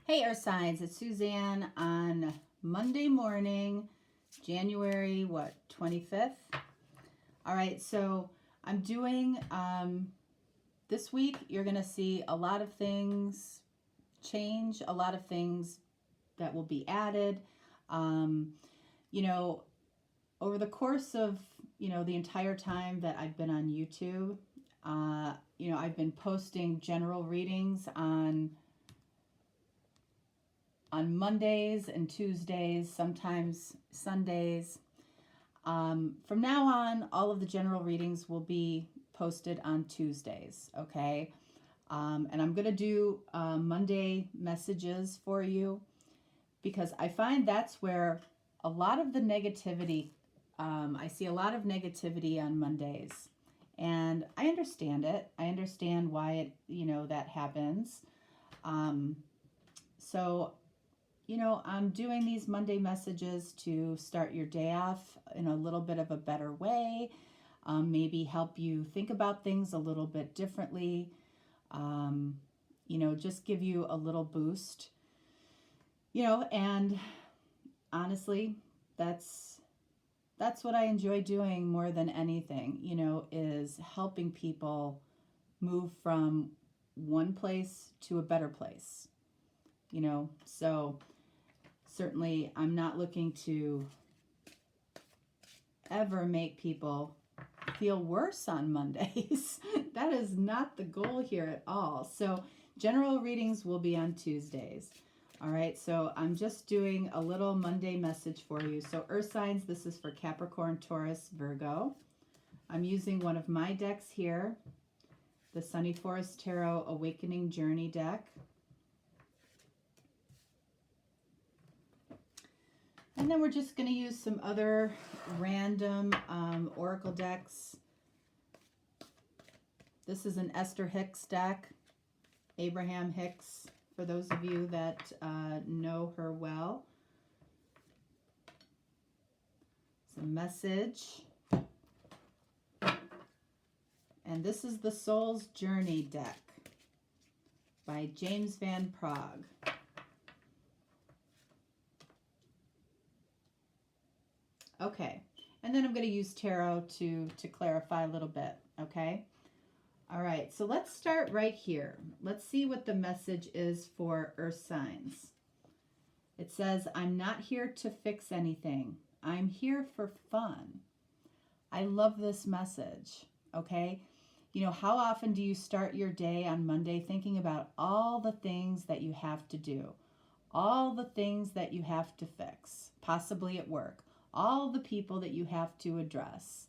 Hey, Earth Signs, it's Suzanne on Monday morning, January, 25th? All right, so I'm doing, this week, you're going to see a lot of things change, a lot of things that will be added. You know, over the course of, the entire time that I've been on YouTube, I've been posting general readings on Mondays and Tuesdays, sometimes Sundays. From now on, all of the general readings will be posted on Tuesdays, okay? And I'm going to do Monday messages for you because I find that's where a lot of the negativity, I see a lot of negativity on Mondays. And I understand it. I understand why that happens. So I'm doing these Monday messages to start your day off in a little bit of a better way, maybe help you think about things a little bit differently, just give you a little boost, and honestly, that's what I enjoy doing more than anything, is helping people move from one place to a better place, so certainly I'm not looking to ever make people feel worse on Mondays. That is not the goal here at all. So general readings will be on Tuesdays. All right, so I'm just doing a little Monday message for you. So Earth signs, this is for Capricorn, Taurus, Virgo. I'm using one of my decks here, the Sunny Forest Tarot Awakening Journey deck. And then we're just going to use some other random oracle decks. This is an Esther Hicks deck, Abraham Hicks, for those of you that know her well. It's a message. And this is the Soul's Journey deck by James Van Praagh. Okay, and then I'm going to use tarot to clarify a little bit, okay? All right, so let's start right here. Let's see what the message is for Earth signs. It says, I'm not here to fix anything. I'm here for fun. I love this message, okay? How often do you start your day on Monday thinking about all the things that you have to do, all the things that you have to fix, possibly at work, all the people that you have to address,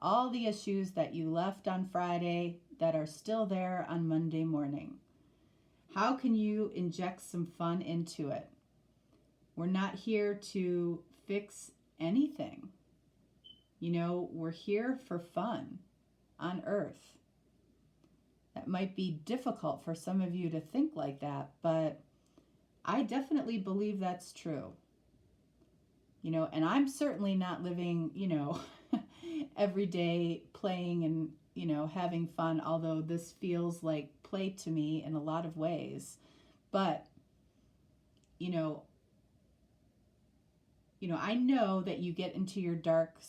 all the issues that you left on Friday that are still there on Monday morning. How can you inject some fun into it? We're not here to fix anything. We're here for fun on Earth. That might be difficult for some of you to think like that, but I definitely believe that's true. And I'm certainly not living, every day playing and, having fun, although this feels like play to me in a lot of ways. But, I know that you get into your dark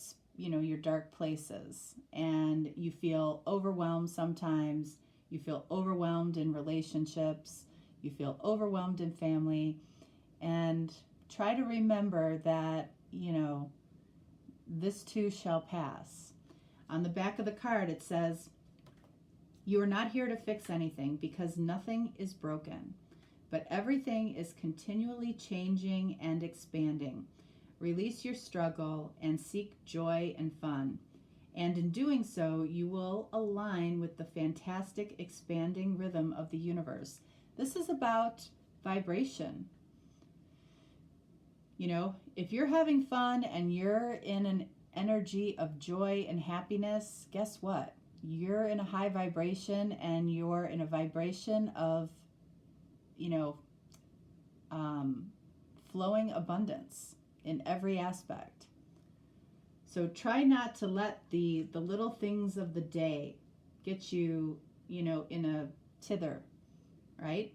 places and you feel overwhelmed sometimes. You feel overwhelmed in relationships. You feel overwhelmed in family. And try to remember that, this too shall pass. On the back of the card, it says, you are not here to fix anything because nothing is broken, but everything is continually changing and expanding. Release your struggle and seek joy and fun. And in doing so, you will align with the fantastic expanding rhythm of the universe. This is about vibration. If you're having fun and you're in an energy of joy and happiness, guess what? You're in a high vibration and you're in a vibration of, flowing abundance in every aspect. So try not to let the little things of the day get you, in a tither, right?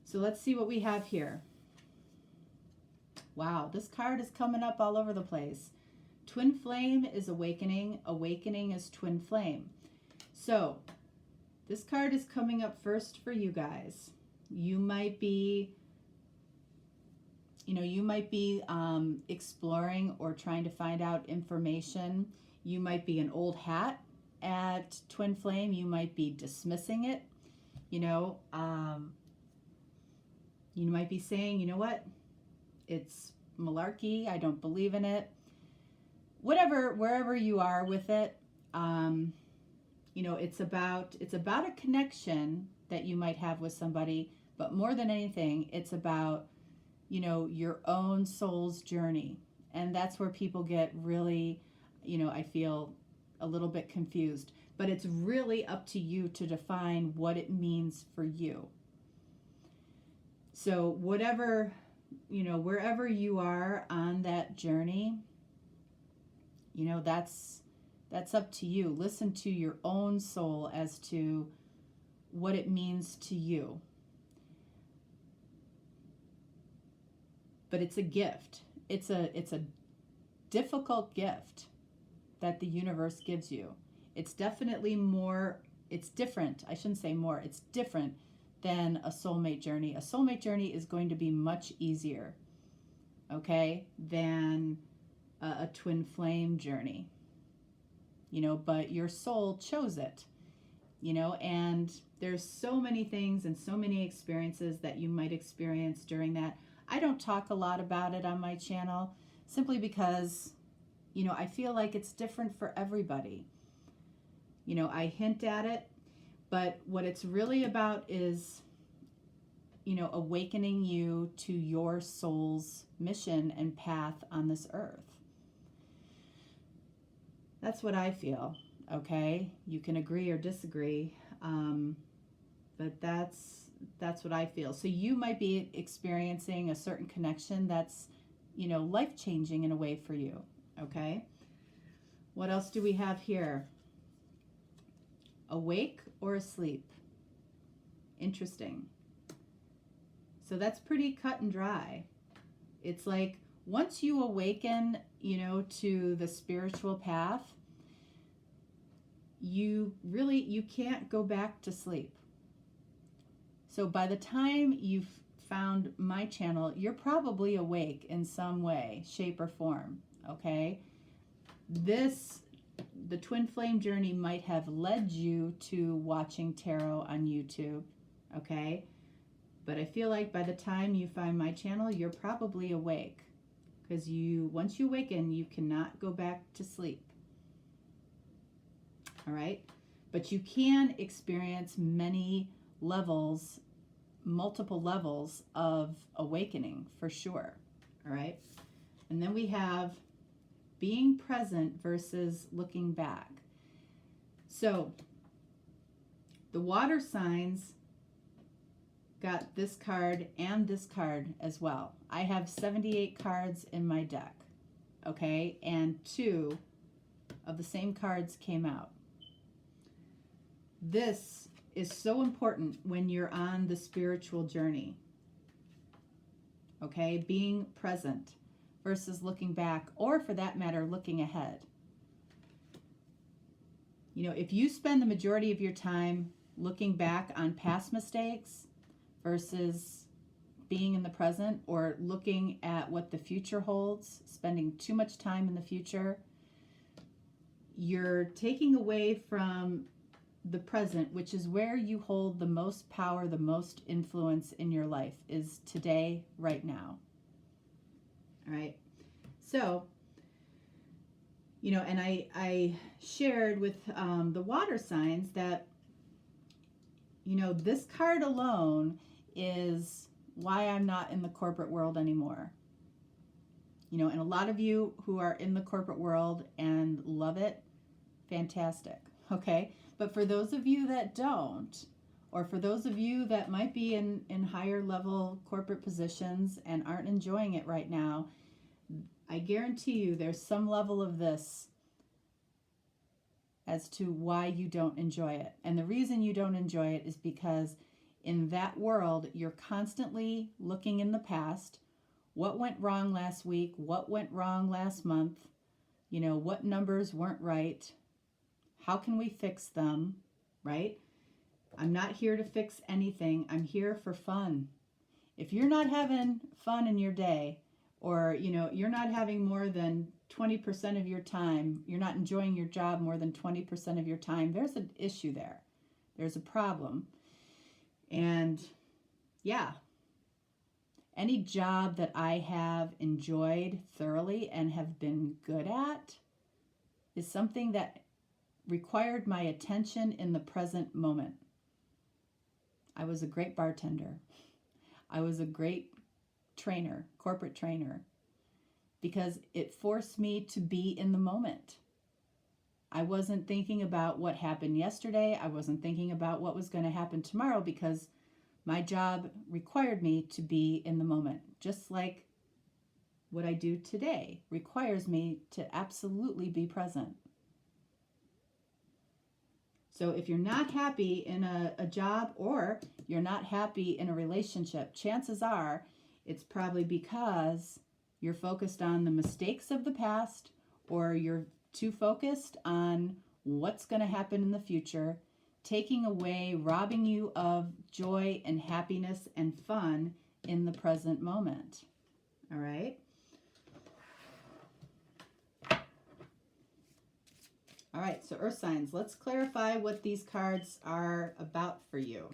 So let's see what we have here. Wow, this card is coming up all over the place. Twin flame is awakening. Awakening is twin flame. So this card is coming up first for you guys. You might be, exploring or trying to find out information. You might be an old hat at twin flame. You might be dismissing it. You might be saying, you know what? It's malarkey. I don't believe in it. Whatever, wherever you are with it, it's about a connection that you might have with somebody, but more than anything, it's about, your own soul's journey. And that's where people get really, I feel a little bit confused, but it's really up to you to define what it means for you. So whatever, wherever you are on that journey, that's up to you. Listen to your own soul as to what it means to you. But it's a gift. It's a difficult gift that the universe gives you. It's definitely it's different. I shouldn't say more. It's different than a soulmate journey. A soulmate journey is going to be much easier, okay, than a twin flame journey. But your soul chose it, and there's so many things and so many experiences that you might experience during that. I don't talk a lot about it on my channel simply because, I feel like it's different for everybody. I hint at it, but what it's really about is, awakening you to your soul's mission and path on this earth. That's what I feel, okay? You can agree or disagree, but that's what I feel. So you might be experiencing a certain connection that's, life-changing in a way for you, okay? What else do we have here? Awake or asleep? Interesting. So that's pretty cut and dry. It's like once you awaken, to the spiritual path, you can't go back to sleep. So by the time you've found my channel, you're probably awake in some way, shape, or form, okay? The twin flame journey might have led you to watching tarot on YouTube, okay? But I feel like by the time you find my channel, you're probably awake, because once you awaken, you cannot go back to sleep. All right? But you can experience multiple levels of awakening for sure. All right? And then we have being present versus looking back. So the water signs got this card and this card as well. I have 78 cards in my deck, okay? And 2 of the same cards came out. This is so important when you're on the spiritual journey, okay? Being present versus looking back, or for that matter, looking ahead. If you spend the majority of your time looking back on past mistakes versus being in the present, or looking at what the future holds, spending too much time in the future, you're taking away from the present, which is where you hold the most power, the most influence in your life, is today, right now. All right. So, and I shared with the water signs that, this card alone is why I'm not in the corporate world anymore. And a lot of you who are in the corporate world and love it, fantastic, okay? But for those of you that don't, or for those of you that might be in higher level corporate positions and aren't enjoying it right now, I guarantee you there's some level of this as to why you don't enjoy it. And the reason you don't enjoy it is because In that world, you're constantly looking in the past. What went wrong last week? What went wrong last month? You know, what numbers weren't right? How can we fix them, right? I'm not here to fix anything. I'm here for fun. If you're not having fun in your day, or, you know, you're not having more than 20% of your time, you're not enjoying your job more than 20% of your time, there's an issue there. There's a problem. And yeah, any job that I have enjoyed thoroughly and have been good at is something that required my attention in the present moment. I was a great bartender. I was a great trainer, corporate trainer, because it forced me to be in the moment. I wasn't thinking about what happened yesterday. I wasn't thinking about what was going to happen tomorrow, because my job required me to be in the moment. Just like what I do today requires me to absolutely be present. So if you're not happy in a job, or you're not happy in a relationship, chances are it's probably because you're focused on the mistakes of the past, or you're too focused on what's going to happen in the future, taking away, robbing you of joy and happiness and fun in the present moment. All right? All right, so earth signs, let's clarify what these cards are about for you.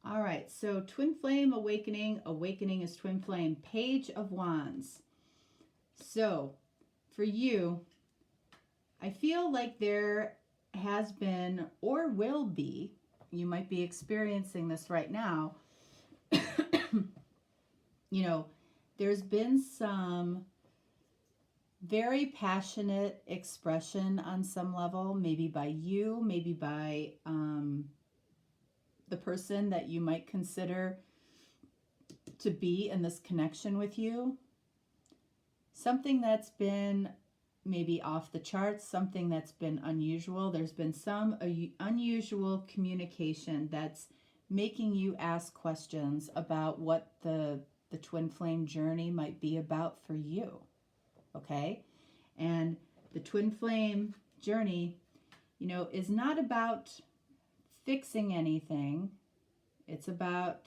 All right, so Twin Flame Awakening. Awakening is Twin Flame. Page of Wands. So for you, I feel like there has been, or will be, you might be experiencing this right now, you know, there's been some very passionate expression on some level, maybe by you, maybe by the person that you might consider to be in this connection with you. Something that's been maybe off the charts, something that's been unusual. There's been some unusual communication that's making you ask questions about what the twin flame journey might be about for you. Okay? And the twin flame journey, you know, is not about fixing anything. It's about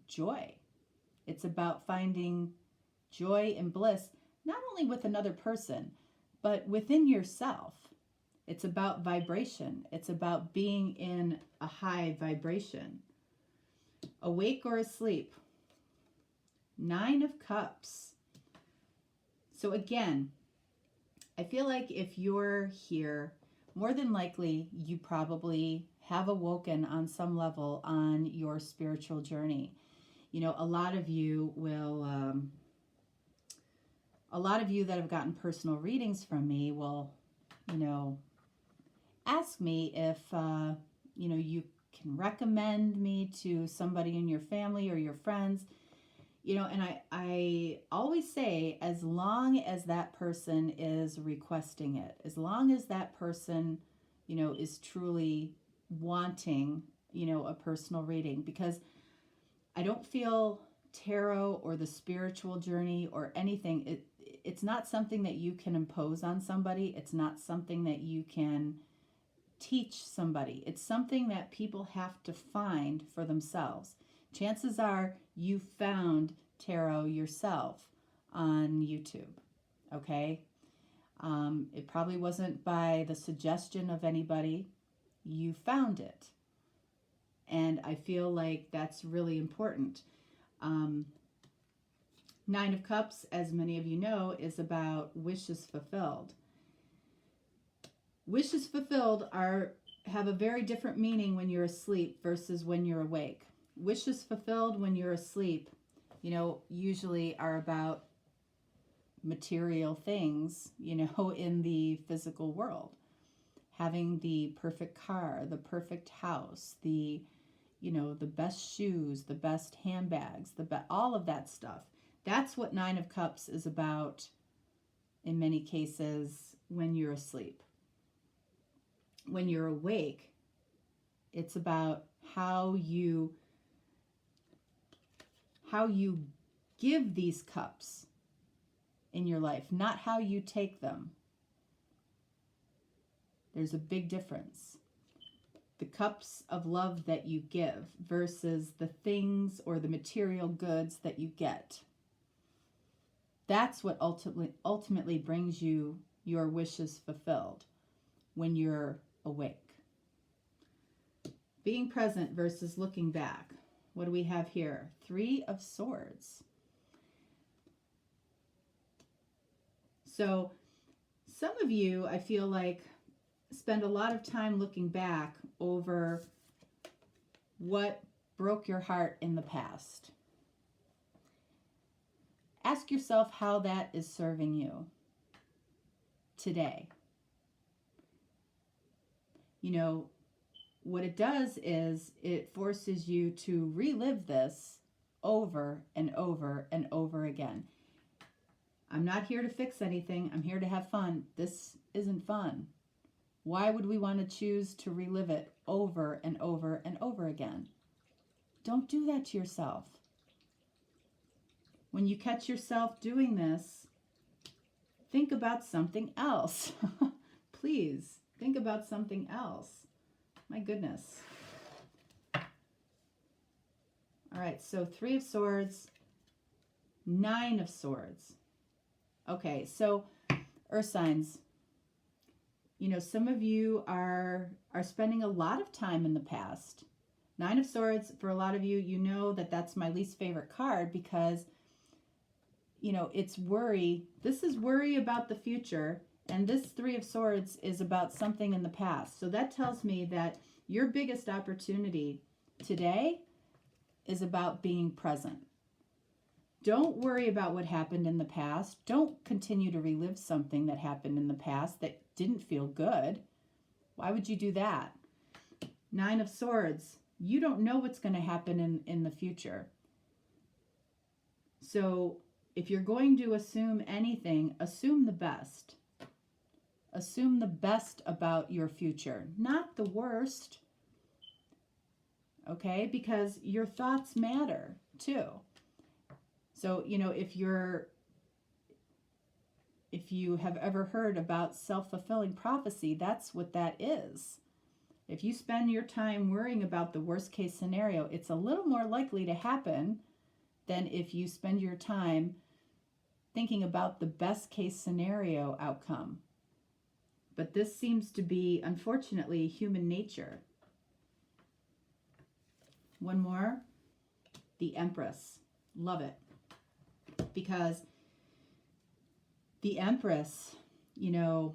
joy. It's about finding joy and bliss, not only with another person, but within yourself. It's about vibration. It's about being in a high vibration. Awake or asleep. 9 of Cups. So again, I feel like if you're here, more than likely you probably have awoken on some level on your spiritual journey. You know, a lot of you that have gotten personal readings from me will, you know, ask me if, you know, you can recommend me to somebody in your family or your friends, you know, and I always say, as long as that person is requesting it, as long as that person, you know, is truly wanting, you know, a personal reading, because I don't feel tarot or the spiritual journey or anything, it's not something that you can impose on somebody. It's not something that you can teach somebody. It's something that people have to find for themselves. Chances are you found tarot yourself on YouTube, okay? It probably wasn't by the suggestion of anybody. You found it. And I feel like that's really important. 9 of Cups, as many of you know, is about wishes fulfilled. Wishes fulfilled have a very different meaning when you're asleep versus when you're awake. Wishes fulfilled when you're asleep, you know, usually are about material things, you know, in the physical world. having the perfect car, the perfect house, the best shoes, the best handbags, all of that stuff. That's what Nine of Cups is about in many cases when you're asleep. When you're awake, it's about how you give these cups in your life, not how you take them. There's a big difference. The cups of love that you give versus the things or the material goods that you get. That's what ultimately brings you your wishes fulfilled when you're awake. Being present versus looking back. What do we have here? Three of Swords. So some of you, I feel like, spend a lot of time looking back over what broke your heart in the past. Ask yourself how that is serving you today. What it does is it forces you to relive this over and over and over again. I'm not here to fix anything. I'm here to have fun. This isn't fun. Why would we want to choose to relive it over and over and over again? Don't do that to yourself. When you catch yourself doing this, think about something else. Please, think about something else. My goodness. All right, so Three of Swords, Nine of Swords. Okay, so Earth signs. Some of you are spending a lot of time in the past. Nine of Swords, for a lot of you, you know that's my least favorite card because, it's worry. This is worry about the future. And this Three of Swords is about something in the past. So that tells me that your biggest opportunity today is about being present. Don't worry about what happened in the past. Don't continue to relive something that happened in the past that didn't feel good. Why would you do that? Nine of Swords. You don't know what's going to happen in the future. So if you're going to assume anything, assume the best. Assume the best about your future, not the worst. Okay? Because your thoughts matter too. So, if you have ever heard about self-fulfilling prophecy, that's what that is. If you spend your time worrying about the worst case scenario, it's a little more likely to happen than if you spend your time thinking about the best case scenario outcome. But this seems to be, unfortunately, human nature. One more. The Empress. Love it. Because the Empress, a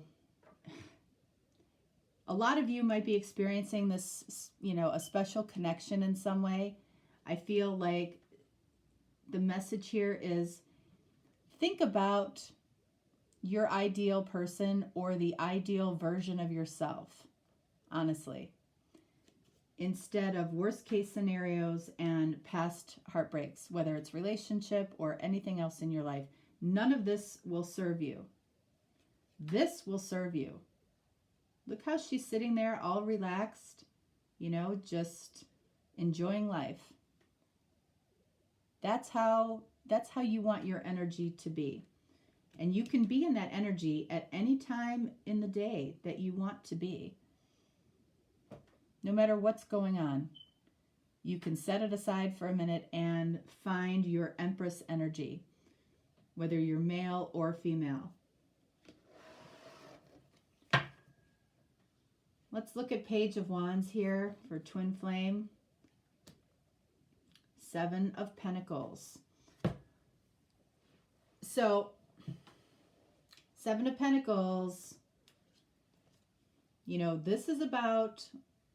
lot of you might be experiencing this, a special connection in some way. I feel like the message here is think about your ideal person or the ideal version of yourself, honestly, instead of worst case scenarios and past heartbreaks, whether it's relationship or anything else in your life. None of this will serve you. This will serve you. Look how she's sitting there all relaxed, just enjoying life. That's how you want your energy to be. And you can be in that energy at any time in the day that you want to be. No matter what's going on, you can set it aside for a minute and find your Empress energy, whether you're male or female. Let's look at Page of Wands here for Twinflame. Seven of Pentacles. So, Seven of Pentacles, this is about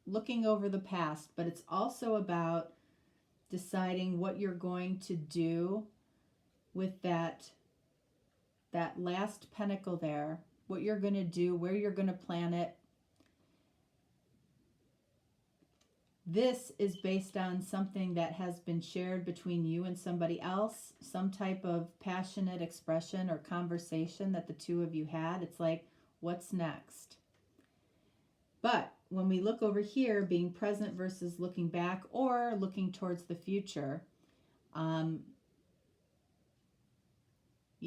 looking over the past, but it's also about deciding what you're going to do with that last pentacle there, what you're going to do, where you're going to plant it. This is based on something that has been shared between you and somebody else, some type of passionate expression or conversation that the two of you had. It's like, what's next? But when we look over here, being present versus looking back or looking towards the future, you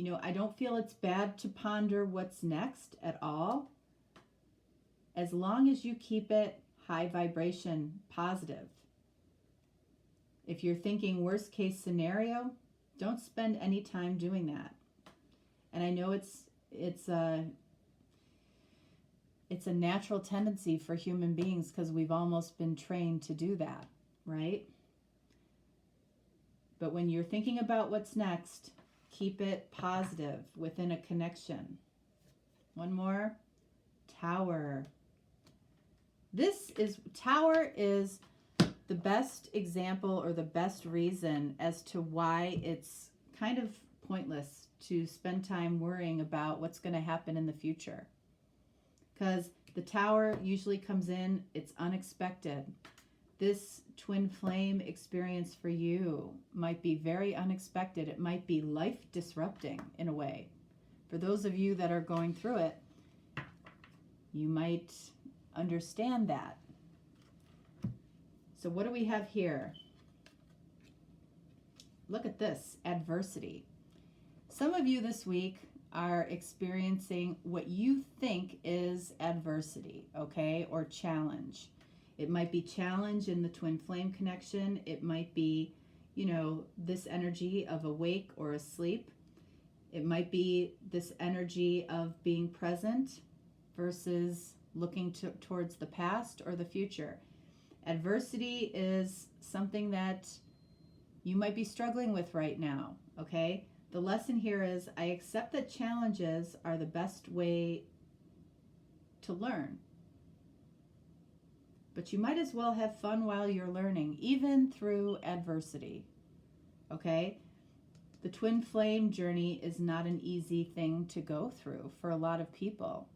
know, I don't feel it's bad to ponder what's next at all, as long as you keep it high vibration, positive. If you're thinking worst case scenario, don't spend any time doing that. And I know it's a natural tendency for human beings because we've almost been trained to do that, right? But when you're thinking about what's next, keep it positive within a connection. One more. Tower. Tower is the best example or the best reason as to why it's kind of pointless to spend time worrying about what's going to happen in the future. Because the Tower usually comes in, it's unexpected. This twin flame experience for you might be very unexpected. It might be life disrupting in a way. For those of you that are going through it, you might understand that. So what do we have here? Look at this, adversity. Some of you this week are experiencing what you think is adversity, okay, or challenge. It might be challenge in the twin flame connection. It might be, you know, this energy of awake or asleep. It might be this energy of being present versus looking towards the past or the future. Adversity is something that you might be struggling with right now, okay? The lesson here is I accept that challenges are the best way to learn. But you might as well have fun while you're learning, even through adversity, okay? The twin flame journey is not an easy thing to go through for a lot of people.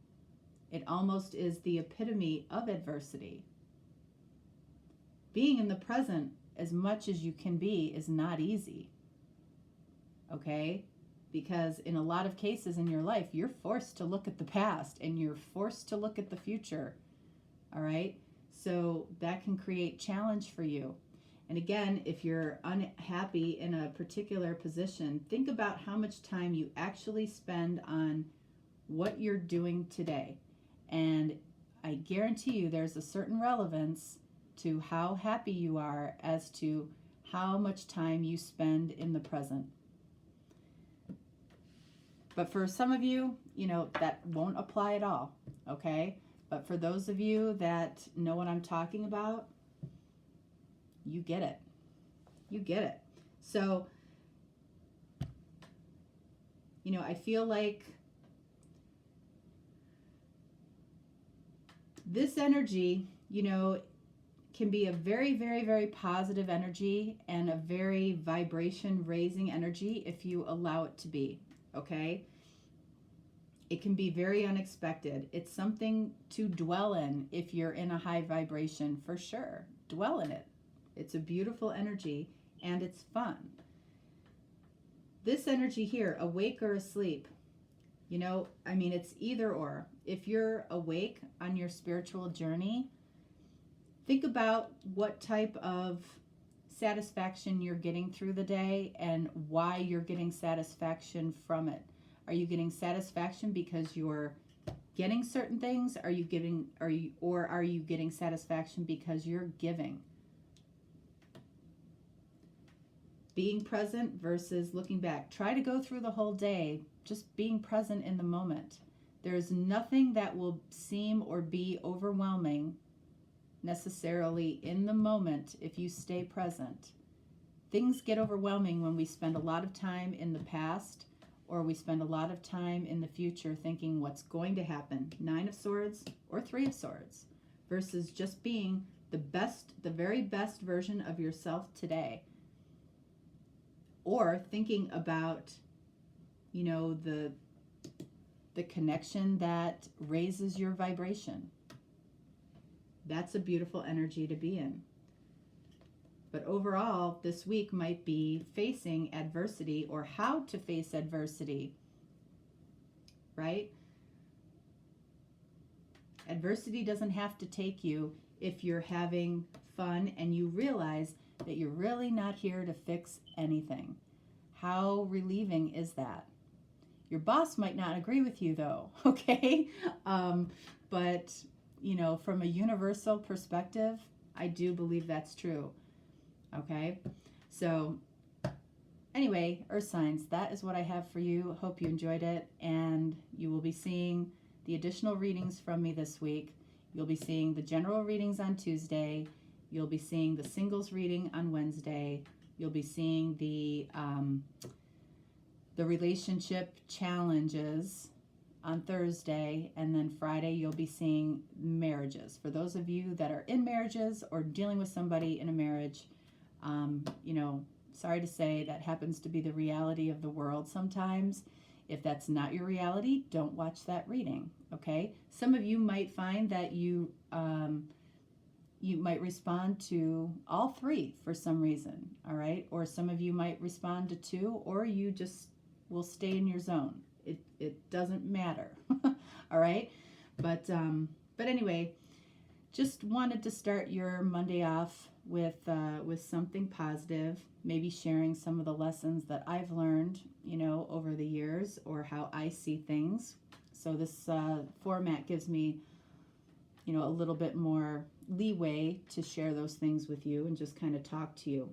It almost is the epitome of adversity. Being in the present as much as you can be is not easy, okay? Because in a lot of cases in your life, you're forced to look at the past and you're forced to look at the future, all right? So that can create challenge for you. And again, if you're unhappy in a particular position, think about how much time you actually spend on what you're doing today. And I guarantee you there's a certain relevance to how happy you are as to how much time you spend in the present. But for some of you, you know, that won't apply at all, okay? But for those of you that know what I'm talking about, you get it. You get it. So, you know, I feel like this energy, you know, can be a very, very, very positive energy and a very vibration raising energy if you allow it to be, okay? It can be very unexpected. It's something to dwell in if you're in a high vibration, for sure. Dwell in it. It's a beautiful energy and it's fun. This energy here, awake or asleep, you know, I mean, it's either or. If you're awake on your spiritual journey, think about what type of satisfaction you're getting through the day and why you're getting satisfaction from it. Are you getting satisfaction because you're getting certain things? Are you getting satisfaction because you're giving? Being present versus looking back. Try to go through the whole day just being present in the moment. There's nothing that will seem or be overwhelming necessarily in the moment if you stay present. Things get overwhelming when we spend a lot of time in the past or we spend a lot of time in the future thinking what's going to happen, 9 of Swords or 3 of Swords, versus just being the very best version of yourself today. Or thinking about, you know, the connection that raises your vibration. That's a beautiful energy to be in. But overall, this week might be facing adversity or how to face adversity, right? Adversity doesn't have to take you if you're having fun and you realize that you're really not here to fix anything. How relieving is that? Your boss might not agree with you though, okay? But, you know, from a universal perspective, I do believe that's true, okay? So anyway, Earth signs, that is what I have for you. Hope you enjoyed it, and you will be seeing the additional readings from me this week. You'll be seeing the general readings on Tuesday. You'll be seeing the singles reading on Wednesday. You'll be seeing the relationship challenges on Thursday, and then Friday you'll be seeing marriages. For those of you that are in marriages or dealing with somebody in a marriage, you know, sorry to say that happens to be the reality of the world sometimes. If that's not your reality, don't watch that reading, okay? Some of you might find that you might respond to all three for some reason, all right? Or some of you might respond to two, or you just will stay in your zone. It doesn't matter, all right? But anyway, just wanted to start your Monday off with something positive, maybe sharing some of the lessons that I've learned, you know, over the years, or how I see things. So this format gives me, you know, a little bit more leeway to share those things with you and just kind of talk to you.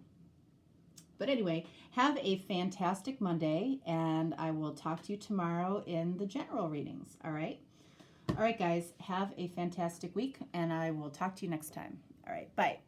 But anyway, have a fantastic Monday, and I will talk to you tomorrow in the general readings, all right? All right, guys, have a fantastic week, and I will talk to you next time. All right, bye.